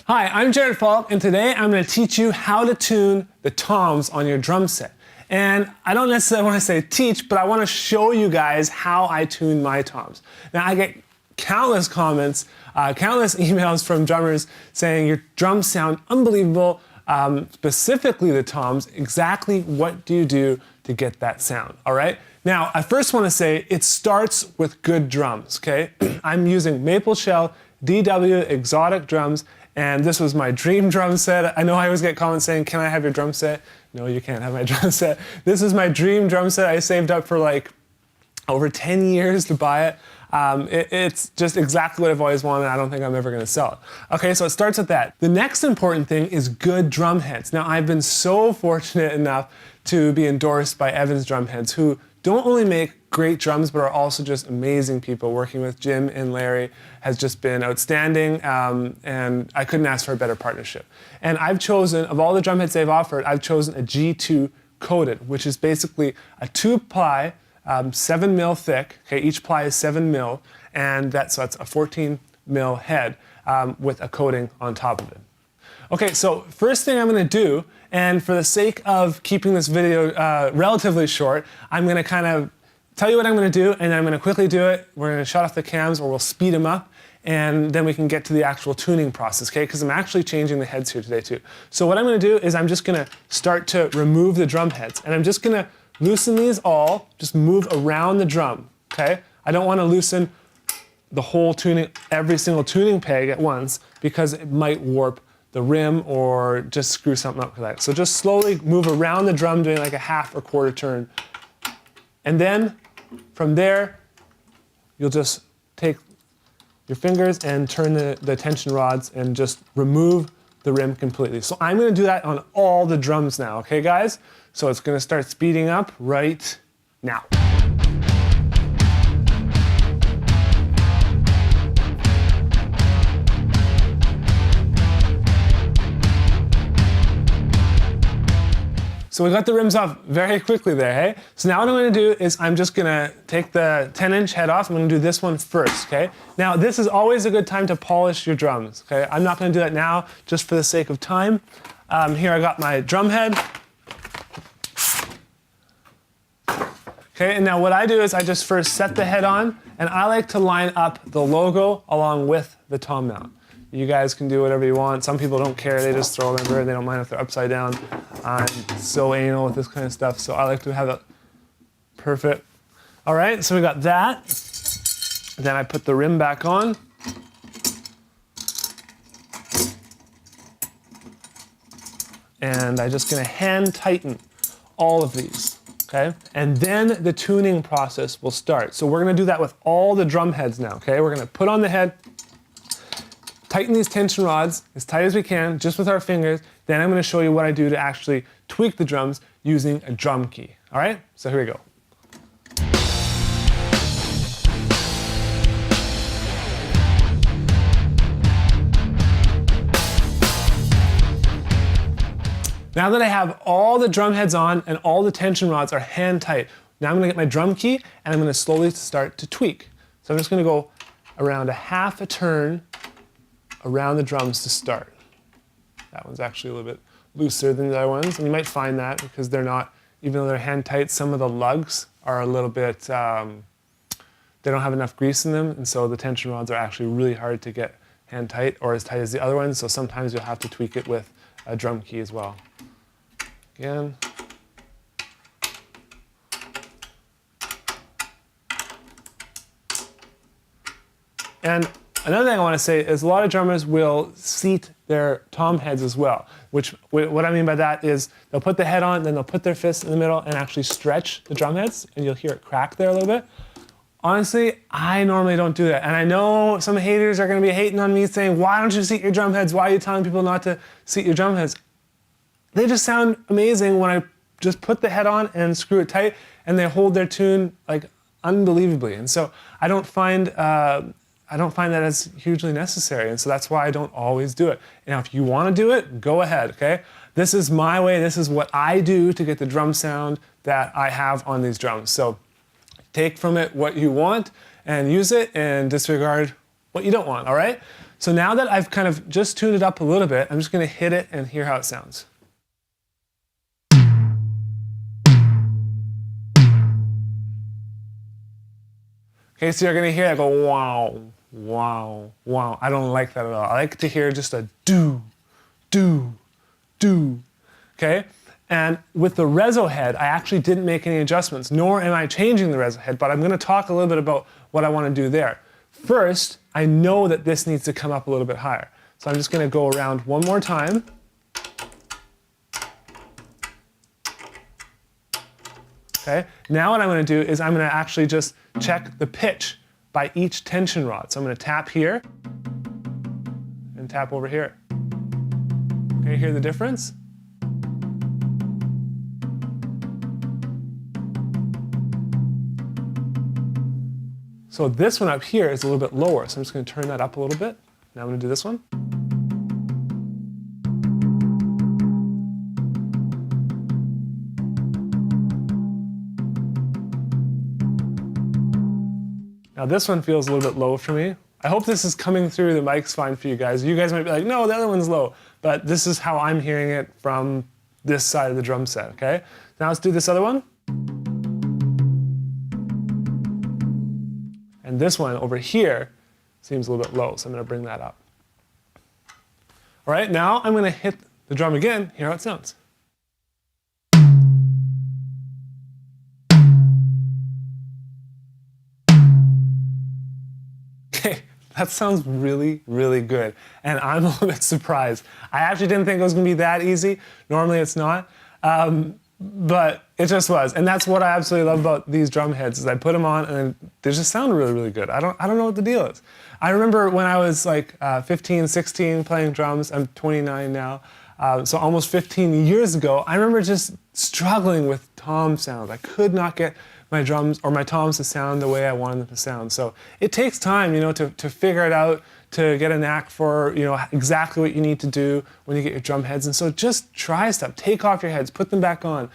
Hi, I'm Falk, and today I'm going to teach you how to tune the toms on your drum set. And I don't necessarily want to say teach, but I want to show you guys how I tune my toms. Now, I get countless comments, countless emails from drummers saying your drums sound unbelievable, specifically the toms. Exactly what do you do to get that sound, all right? Now, I first want to say it starts with good drums, okay? I'm using Maple Shell DW exotic drums, and this was my dream drum set. I know I always get comments saying, can I have your drum set? No, you can't have my drum set. This is my dream drum set. I saved up for like over 10 years to buy it. It's just exactly what I've always wanted. I don't think I'm ever going to sell it. Okay, so it starts with that. The next important thing is good drum heads. Now, I've been so fortunate enough to be endorsed by Evans Drum Heads, who don't only make great drums, but are also just amazing people. Working with Jim and Larry has just been outstanding, and I couldn't ask for a better partnership. And I've chosen, of all the drum heads they've offered, I've chosen a G2 coated, which is basically a 2-ply, 7 mil thick. Okay, each ply is 7 mil, and so that's a 14 mil head with a coating on top of it. Okay, so first thing I'm going to do, and for the sake of keeping this video relatively short, I'm going to kind of tell you what I'm going to do, and then I'm going to quickly do it. We're going to shut off the cams, or we'll speed them up, and then we can get to the actual tuning process, okay? Because I'm actually changing the heads here today too. So what I'm going to do is I'm just going to start to remove the drum heads, and I'm just going to loosen these all, just move around the drum, okay? I don't want to loosen the whole tuning, every single tuning peg at once, because it might warp the rim or just screw something up with that. So just slowly move around the drum, doing like a half or quarter turn. And then from there, you'll just take your fingers and turn the tension rods and just remove the rim completely. So I'm going to do that on all the drums now, okay guys? So it's going to start speeding up right now. So we got the rims off very quickly there, hey? So now what I'm gonna do is I'm just gonna take the 10-inch head off. I'm gonna do this one first, okay? Now, this is always a good time to polish your drums, okay? I'm not gonna do that now, just for the sake of time. Here I got my drum head. Okay, and now what I do is I just first set the head on, and I like to line up the logo along with the tom mount. You guys can do whatever you want. Some people don't care, they just throw them over, they don't mind if they're upside down. I'm so anal with this kind of stuff, so I like to have it perfect. All right, so we got that. Then I put the rim back on. And I'm just gonna hand tighten all of these, okay? And then the tuning process will start. So we're gonna do that with all the drum heads now, okay? We're gonna put on the head, tighten these tension rods as tight as we can, just with our fingers. Then I'm going to show you what I do to actually tweak the drums using a drum key. All right? So here we go. Now that I have all the drum heads on and all the tension rods are hand tight, now I'm going to get my drum key and I'm going to slowly start to tweak. So I'm just going to go around a half a turn around the drums to start. That one's actually a little bit looser than the other ones, and you might find that because they're not, even though they're hand tight, some of the lugs are a little bit, they don't have enough grease in them, and so the tension rods are actually really hard to get hand tight or as tight as the other ones, so sometimes you'll have to tweak it with a drum key as well. Again. And another thing I want to say is a lot of drummers will seat their tom heads as well, which what I mean by that is they'll put the head on, then they'll put their fist in the middle and actually stretch the drum heads, and you'll hear it crack there a little bit. Honestly, I normally don't do that. And I know some haters are going to be hating on me saying, why don't you seat your drum heads? Why are you telling people not to seat your drum heads? They just sound amazing when I just put the head on and screw it tight, and they hold their tune like unbelievably. And so I don't find that as hugely necessary, and so that's why I don't always do it. Now, if you want to do it, go ahead, okay? This is my way, this is what I do to get the drum sound that I have on these drums. So take from it what you want and use it, and disregard what you don't want, all right? So now that I've kind of just tuned it up a little bit, I'm just going to hit it and hear how it sounds. Okay, so you're going to hear it go wow, wow, wow. I don't like that at all. I like to hear just a do, do, do. Okay? And with the reso head, I actually didn't make any adjustments, nor am I changing the reso head, but I'm going to talk a little bit about what I want to do there. First, I know that this needs to come up a little bit higher. So I'm just going to go around one more time. Okay? Now what I'm going to do is I'm going to actually just check the pitch by each tension rod. So I'm going to tap here and tap over here. Can you hear the difference? So this one up here is a little bit lower, so I'm just going to turn that up a little bit. Now I'm going to do this one. Now this one feels a little bit low for me. I hope this is coming through the mic's fine for you guys. You guys might be like, no, the other one's low. But this is how I'm hearing it from this side of the drum set, okay? Now let's do this other one. And this one over here seems a little bit low, so I'm going to bring that up. All right, now I'm going to hit the drum again, hear how it sounds. Okay, that sounds really, really good. And I'm a little bit surprised. I actually didn't think it was going to be that easy. Normally it's not. But it just was. And that's what I absolutely love about these drum heads is I put them on and they just sound really, really good. I don't know what the deal is. I remember when I was like 15, 16 playing drums. I'm 29 now. So almost 15 years ago, I remember just struggling with tom sounds. I could not get my drums or my toms to sound the way I wanted them to sound. So it takes time, you know, to figure it out, to get a knack for, you know, exactly what you need to do when you get your drum heads. And so just try stuff. Take off your heads, put them back on.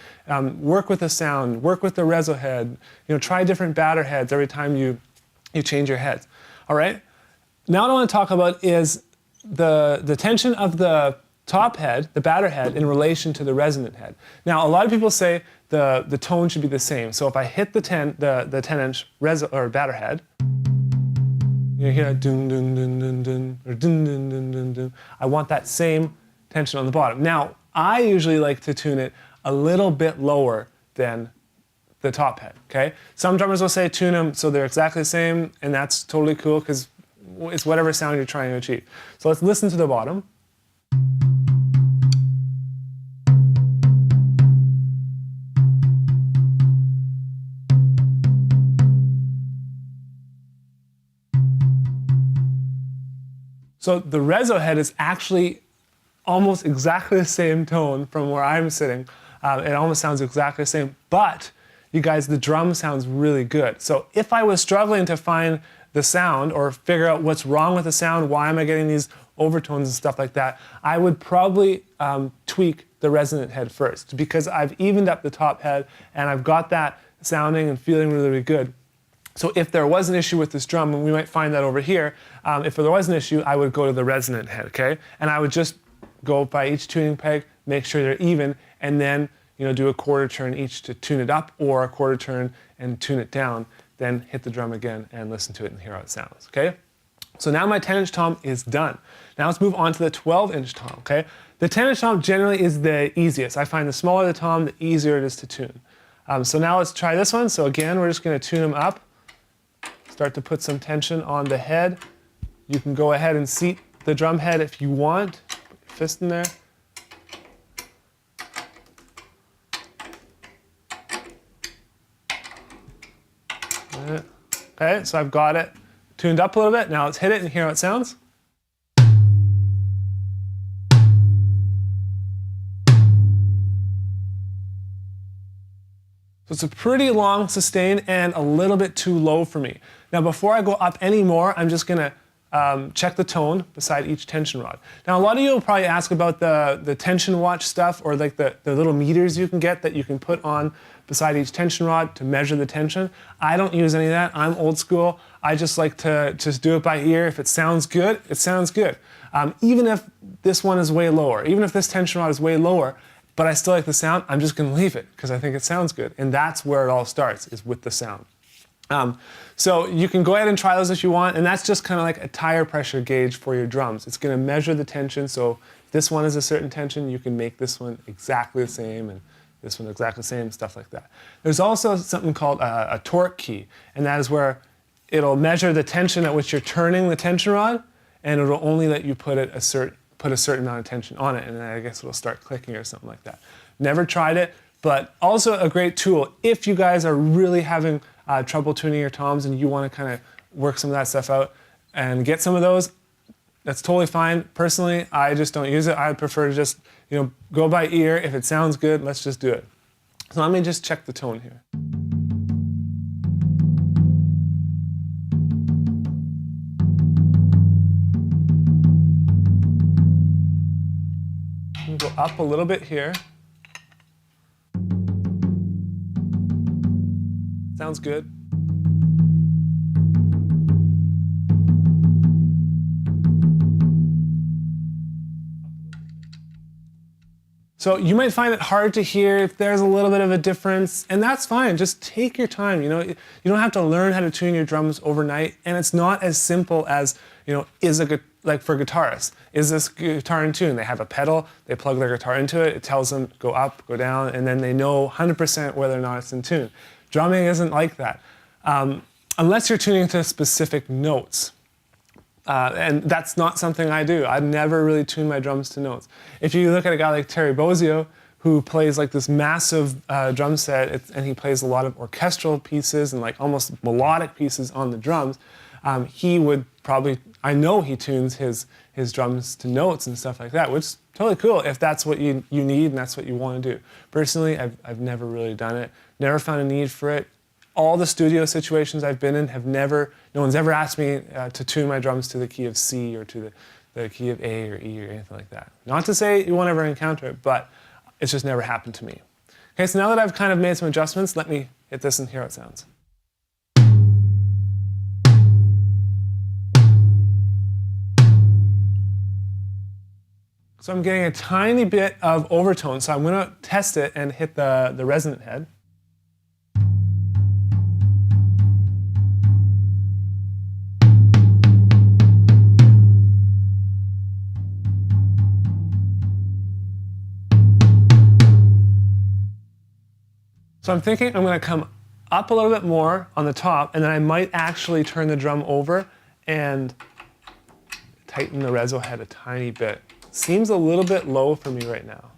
Work with the sound, work with the reso head. You know, try different batter heads every time you change your heads. All right? Now what I want to talk about is the tension of the top head, the batter head, in relation to the resonant head. Now, a lot of people say the tone should be the same. So if I hit the 10-inch batter head, you hear that dun dun dun dun dun or dun dun dun dun dun. I want that same tension on the bottom. Now, I usually like to tune it a little bit lower than the top head, okay? Some drummers will say tune them so they're exactly the same, and that's totally cool because it's whatever sound you're trying to achieve. So let's listen to the bottom. So the reso head is actually almost exactly the same tone from where I'm sitting. It almost sounds exactly the same, but you guys, the drum sounds really good. So if I was struggling to find the sound or figure out what's wrong with the sound, why am I getting these overtones and stuff like that, I would probably tweak the resonant head first because I've evened up the top head and I've got that sounding and feeling really, really good. So if there was an issue with this drum, and we might find that over here, if there was an issue, I would go to the resonant head, okay? And I would just go by each tuning peg, make sure they're even, and then, you know, do a quarter turn each to tune it up or a quarter turn and tune it down, then hit the drum again and listen to it and hear how it sounds, okay? So now my 10-inch tom is done. Now let's move on to the 12-inch tom, okay? The 10-inch tom generally is the easiest. I find the smaller the tom, the easier it is to tune. So now let's try this one. So again, we're just gonna tune them up. Start to put some tension on the head. You can go ahead and seat the drum head if you want. Put your fist in there. Okay, so I've got it tuned up a little bit. Now let's hit it and hear how it sounds. So it's a pretty long sustain and a little bit too low for me. Now before I go up any more, I'm just gonna check the tone beside each tension rod. Now a lot of you will probably ask about the tension watch stuff or like the little meters you can get that you can put on beside each tension rod to measure the tension. I don't use any of that. I'm old school. I just like to just do it by ear. If it sounds good, it sounds good. Even if this one is way lower, even if this tension rod is way lower, but I still like the sound, I'm just gonna leave it because I think it sounds good. And that's where it all starts, is with the sound. So you can go ahead and try those if you want, and that's just kind of like a tire pressure gauge for your drums. It's gonna measure the tension, so if this one is a certain tension, you can make this one exactly the same, and this one exactly the same, stuff like that. There's also something called a torque key, and that is where it'll measure the tension at which you're turning the tension rod, and it'll only let you put a certain amount of tension on it, and then I guess it'll start clicking or something like that. Never tried it, but also a great tool if you guys are really having trouble tuning your toms and you want to kind of work some of that stuff out and get some of those. That's totally fine. Personally, I just don't use it. I prefer to just, go by ear. If it sounds good, let's just do it. So let me just check the tone here. Go up a little bit here. Sounds good. So you might find it hard to hear if there's a little bit of a difference, and that's fine. Just take your time. You don't have to learn how to tune your drums overnight, and it's not as simple as, like for guitarists, is this guitar in tune? They have a pedal, they plug their guitar into it, it tells them go up, go down, and then they know 100% whether or not it's in tune. Drumming isn't like that, unless you're tuning to specific notes. And that's not something I do. I never really tune my drums to notes. If you look at a guy like Terry Bozzio, who plays like this massive drum set, and he plays a lot of orchestral pieces and like almost melodic pieces on the drums, he would probably, I know he tunes his drums to notes and stuff like that, which is totally cool if that's what you need and that's what you want to do. Personally, I've never really done it, never found a need for it. All the studio situations I've been in no one's ever asked me to tune my drums to the key of C or to the key of A or E or anything like that. Not to say you won't ever encounter it, but it's just never happened to me. Okay, so now that I've kind of made some adjustments, let me hit this and hear how it sounds. So I'm getting a tiny bit of overtone, so I'm going to test it and hit the resonant head. So I'm thinking I'm going to come up a little bit more on the top, and then I might actually turn the drum over and tighten the reso head a tiny bit. Seems a little bit low for me right now.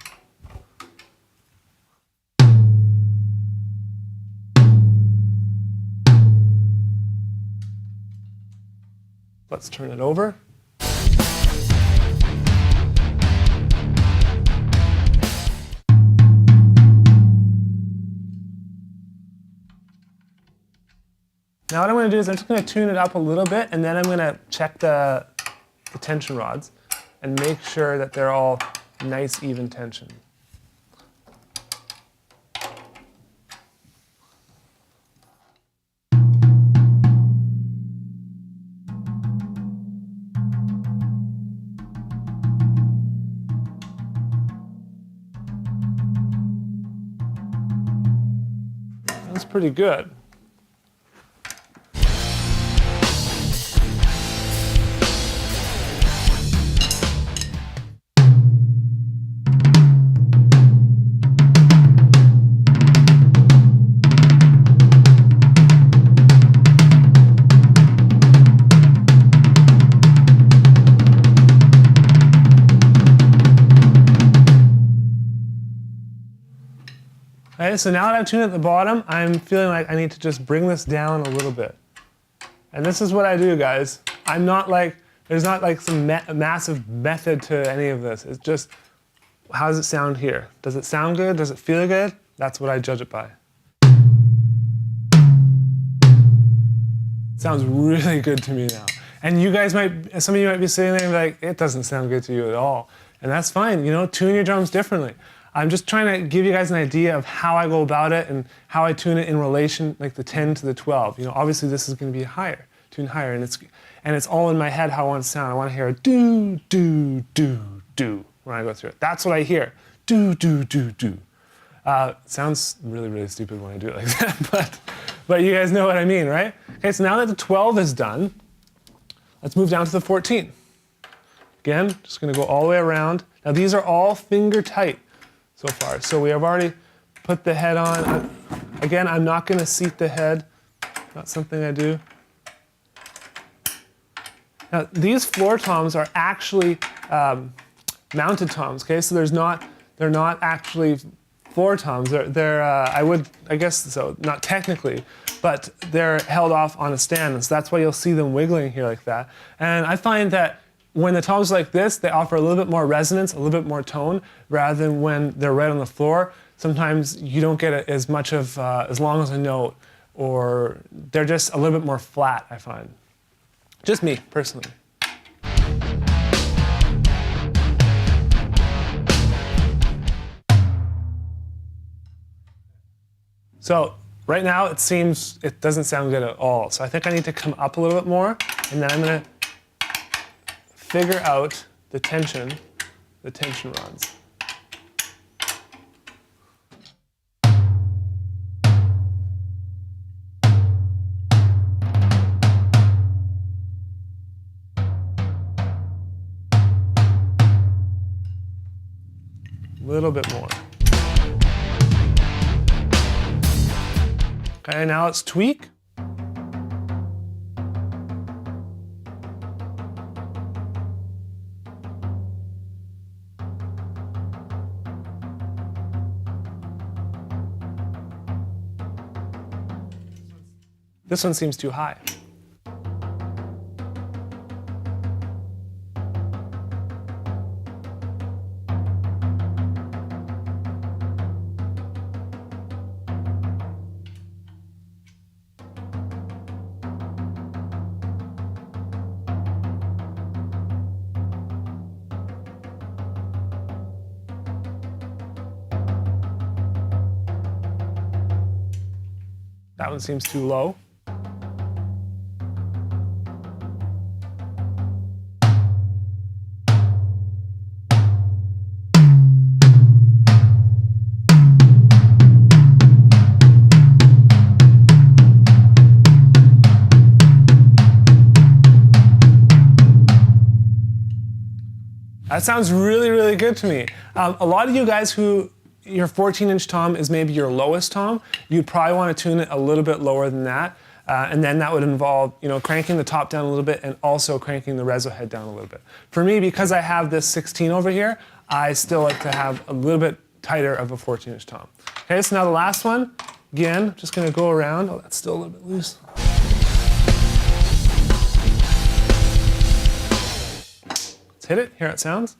Let's turn it over. Now what I'm going to do is I'm just going to tune it up a little bit, and then I'm going to check the tension rods and make sure that they're all nice, even tension. That's pretty good. Okay, so now that I've tuned at the bottom, I'm feeling like I need to just bring this down a little bit. And this is what I do, guys. I'm not like, there's not like some massive method to any of this. It's just, how does it sound here? Does it sound good? Does it feel good? That's what I judge it by. Sounds really good to me now. And you guys some of you might be sitting there and be like, it doesn't sound good to you at all. And that's fine, tune your drums differently. I'm just trying to give you guys an idea of how I go about it and how I tune it in relation, like the 10 to the 12. You know, obviously this is going to be higher, tuned higher, and it's all in my head how I want to sound. I want to hear a do, do, do, do when I go through it. That's what I hear. Do, do, do, do. Sounds really, really stupid when I do it like that, but you guys know what I mean, right? Okay, so now that the 12 is done, let's move down to the 14. Again, just going to go all the way around. Now these are all finger tight so far. So we have already put the head on. Again, I'm not going to seat the head. Not something I do. Now these floor toms are actually mounted toms. Okay, so they're not actually floor toms. They're I guess so, not technically, but they're held off on a stand, and so that's why you'll see them wiggling here like that. And I find that when the toms are like this, they offer a little bit more resonance, a little bit more tone, rather than when they're right on the floor. Sometimes you don't get as much of as long as a note, or they're just a little bit more flat, I find. Just me, personally. So right now it doesn't sound good at all. So I think I need to come up a little bit more, and then I'm going to figure out the tension rods. A little bit more. Okay, now let's tweak. This one seems too high. That one seems too low. That sounds really, really good to me. A lot of you guys your 14-inch tom is maybe your lowest tom, you'd probably want to tune it a little bit lower than that. And then that would involve, cranking the top down a little bit and also cranking the reso head down a little bit. For me, because I have this 16 over here, I still like to have a little bit tighter of a 14-inch tom. Okay, so now the last one, again, just going to go around. Oh, that's still a little bit loose. Let's hit it, hear how it sounds.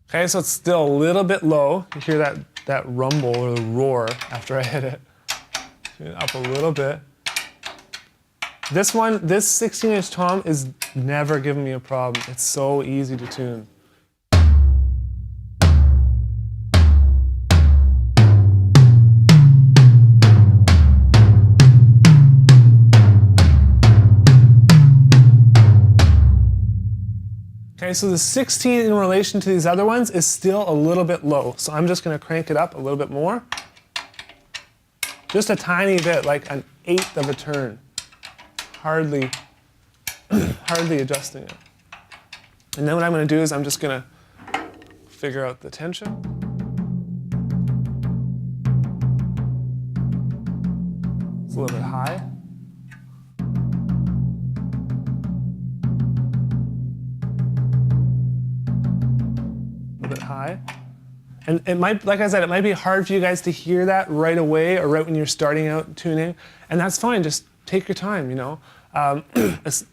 Okay, so it's still a little bit low. You hear that rumble or the roar after I hit it. Tune it up a little bit. This 16-inch tom is never giving me a problem. It's so easy to tune. Okay, so the 16 in relation to these other ones is still a little bit low. So I'm just going to crank it up a little bit more. Just a tiny bit, like an eighth of a turn. Hardly adjusting it. And then what I'm going to do is I'm just going to figure out the tension. It's a little bit high. High. And it might, like I said, it might be hard for you guys to hear that right away or right when you're starting out tuning, and that's fine. Just take your time,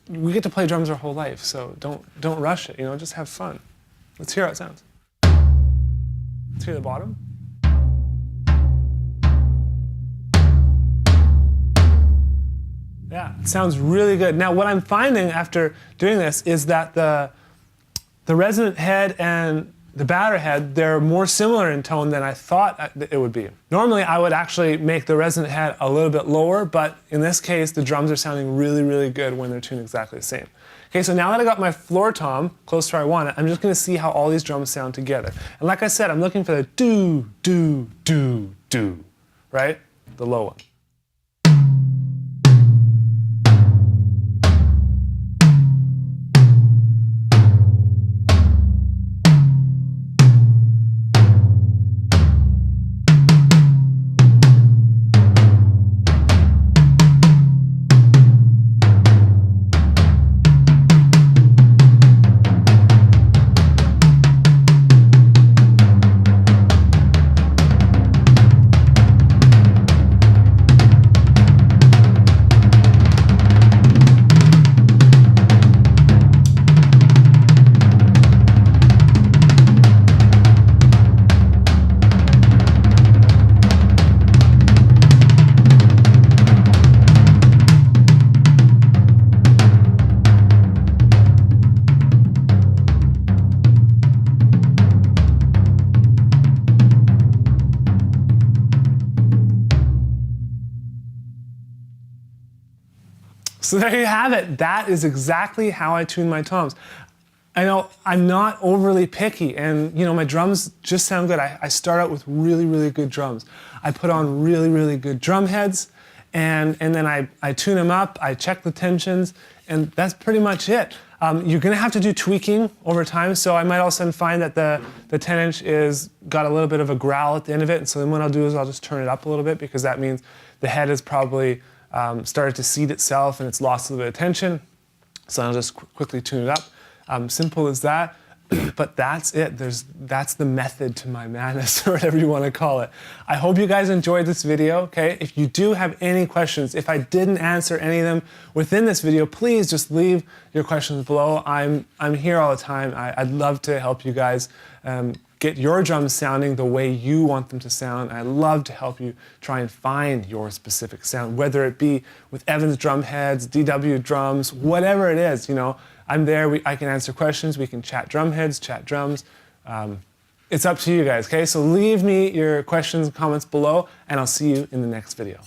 we get to play drums our whole life, so don't rush it, just have fun. Let's hear how it sounds. Let's hear the bottom. Yeah, it sounds really good. Now what I'm finding after doing this is that the resonant head and the batter head, they're more similar in tone than I thought it would be. Normally I would actually make the resonant head a little bit lower, but in this case the drums are sounding really, really good when they're tuned exactly the same. Okay, so now that I got my floor tom close to where I want it, I'm just gonna see how all these drums sound together. And like I said, I'm looking for the do, do, do, do, right? The low one. So there you have it. That is exactly how I tune my toms. I know I'm not overly picky, and you know, my drums just sound good. I start out with really, really good drums. I put on really, really good drum heads, and then I tune them up, I check the tensions, and that's pretty much it. You're gonna have to do tweaking over time, so I might all of a sudden find that the 10-inch is got a little bit of a growl at the end of it, and so then what I'll do is I'll just turn it up a little bit, because that means the head is probably started to seat itself and it's lost a little bit of tension. So I'll just quickly tune it up. Simple as that. But that's it. That's the method to my madness, or whatever you want to call it. I hope you guys enjoyed this video, okay? If you do have any questions, if I didn't answer any of them within this video, please just leave your questions below. I'm here all the time. I'd love to help you guys get your drums sounding the way you want them to sound. I love to help you try and find your specific sound, whether it be with Evans drum heads, DW drums, whatever it is, you know. I'm there, I can answer questions, we can chat drum heads, chat drums. It's up to you guys, okay? So leave me your questions and comments below, and I'll see you in the next video.